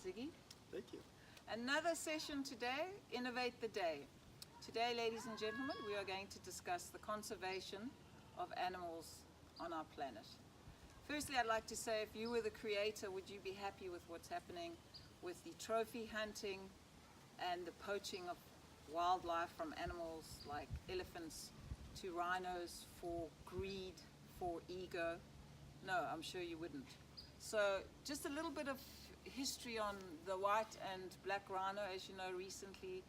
Ziggy. Thank you. Another session today, Innovate the Day. Today, ladies and gentlemen, we are going to discuss the conservation of animals on our planet. Firstly, I'd like to say, if you were the creator, would you be happy with what's happening with the trophy hunting and the poaching of wildlife from animals like elephants to rhinos for greed, for ego? No, I'm sure you wouldn't. So just a little bit of history on the white and black rhino. As you know, recently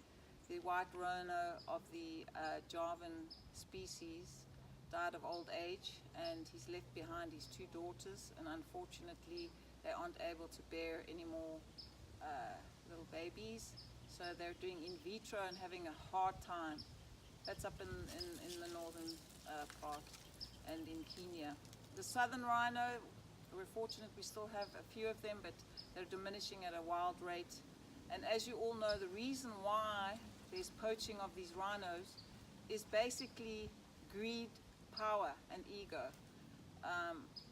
the white rhino of the Javan species died of old age, and he's left behind his two daughters, and unfortunately they aren't able to bear any more little babies, so they're doing in vitro and having a hard time. That's up in the northern part and in Kenya. The southern rhino, we're fortunate we still have a few of them, but they're diminishing at a wild rate. And as you all know, the reason why there's poaching of these rhinos is basically greed, power and ego.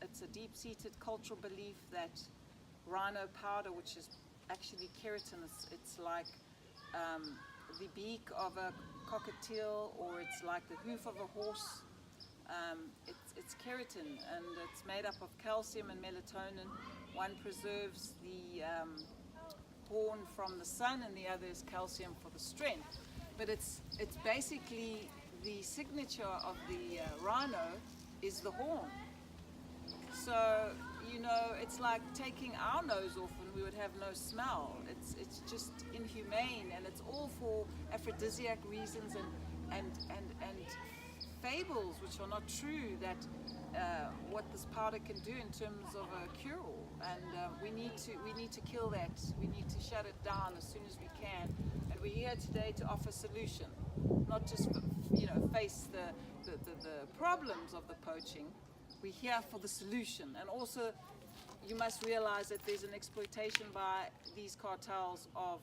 It's a deep-seated cultural belief that rhino powder, which is actually keratin, it's like the beak of a cockatiel, or it's like the hoof of a horse. It's keratin, and it's made up of calcium and melatonin. One preserves the horn from the sun, and the other is calcium for the strength. But it's basically the signature of the rhino is the horn. So, you know, it's like taking our nose off and we would have no smell. It's just inhumane, and it's all for aphrodisiac reasons and fables which are not true, that what this powder can do in terms of a cure-all. And we need to kill that. We need to shut it down as soon as we can. And we're here today to offer solution, not just face the problems of the poaching. We're here for the solution. And also, you must realize that there's an exploitation by these cartels of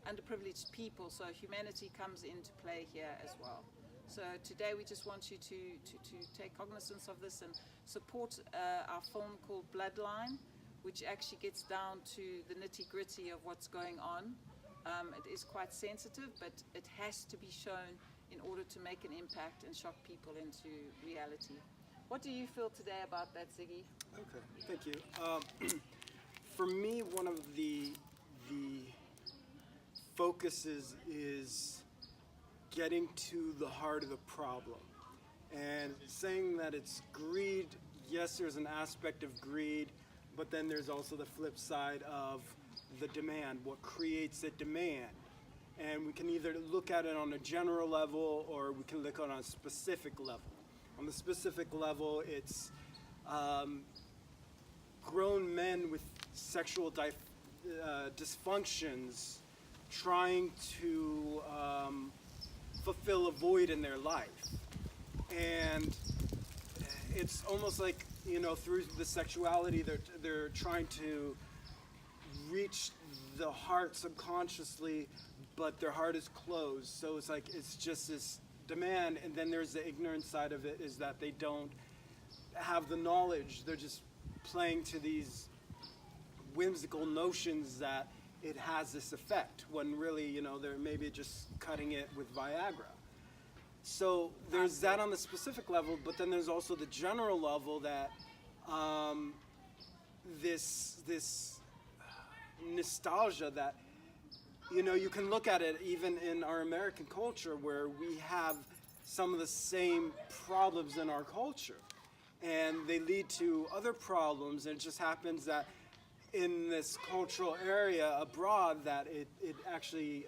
underprivileged people, so humanity comes into play here as well. So today we just want you to take cognizance of this and support our film called Bloodline, which actually gets down to the nitty-gritty of what's going on. It is quite sensitive, but it has to be shown in order to make an impact and shock people into reality. What do you feel today about that, Ziggy? Okay, thank you. For me, one of the focuses is getting to the heart of the problem, and saying that it's greed. Yes, there's an aspect of greed, but then there's also the flip side of the demand, what creates a demand. And we can either look at it on a general level, or we can look at it on a specific level. On the specific level, it's grown men with sexual dysfunctions trying to fulfill a void in their life. And it's almost like, you know, through the sexuality, they're trying to reach the heart subconsciously, but their heart is closed. So it's like, it's just this demand. And then there's the ignorant side of it, is that they don't have the knowledge. They're just playing to these whimsical notions that it has this effect, when really, you know, they're maybe just cutting it with Viagra. So there's that on the specific level, but then there's also the general level, that this nostalgia that, you know, you can look at it even in our American culture, where we have some of the same problems in our culture, and they lead to other problems. And it just happens that in this cultural area abroad, that it actually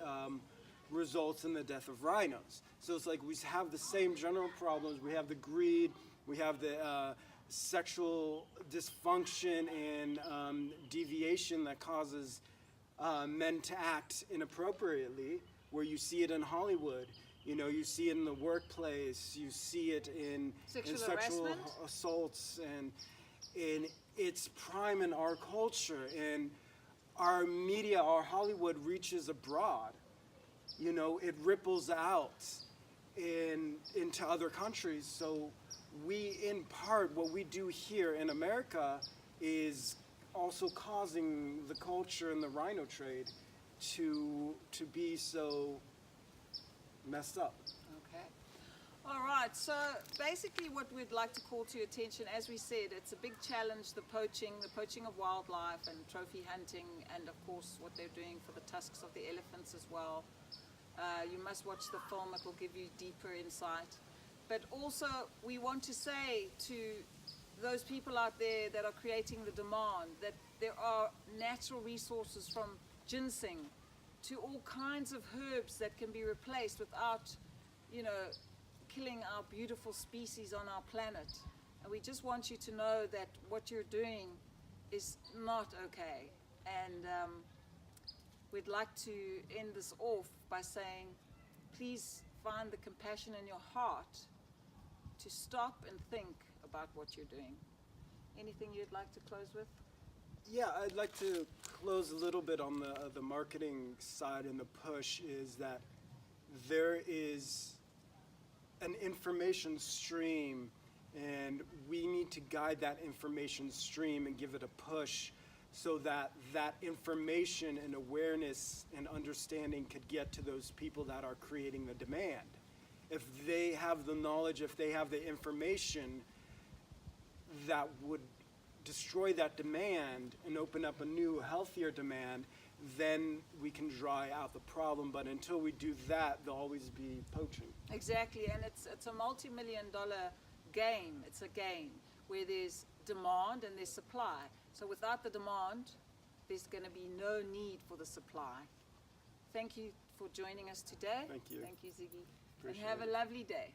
results in the death of rhinos. So it's like we have the same general problems. We have the greed, we have the sexual dysfunction and deviation that causes men to act inappropriately, where you see it in Hollywood. You know, you see it in the workplace, you see it in sexual assaults, and in its prime in our culture. And our media, our Hollywood, reaches abroad. You know, it ripples out into other countries. So we, in part, what we do here in America is also causing the culture in the rhino trade to be so messed up. Okay. All right. So basically what we'd like to call to your attention, as we said, it's a big challenge, the poaching of wildlife and trophy hunting, and of course what they're doing for the tusks of the elephants as well. You must watch the film, it will give you deeper insight. But also we want to say to those people out there that are creating the demand that there are natural resources from ginseng to all kinds of herbs that can be replaced without, you know, killing our beautiful species on our planet. And we just want you to know that what you're doing is not okay. And we'd like to end this off by saying, please find the compassion in your heart to stop and think about what you're doing. Anything you'd like to close with? Yeah, I'd like to close a little bit on the marketing side and the push is that there is an information stream and we need to guide that information stream and give it a push so that that information and awareness and understanding could get to those people that are creating the demand. If they have the knowledge, if they have the information that would destroy that demand and open up a new, healthier demand, then we can dry out the problem. But until we do that, there'll always be poaching. Exactly, and it's a multi-million-dollar game. It's a game where there's demand and there's supply. So without the demand, there's going to be no need for the supply. Thank you for joining us today. Thank you. Thank you, Ziggy. Appreciate and have it. a lovely day.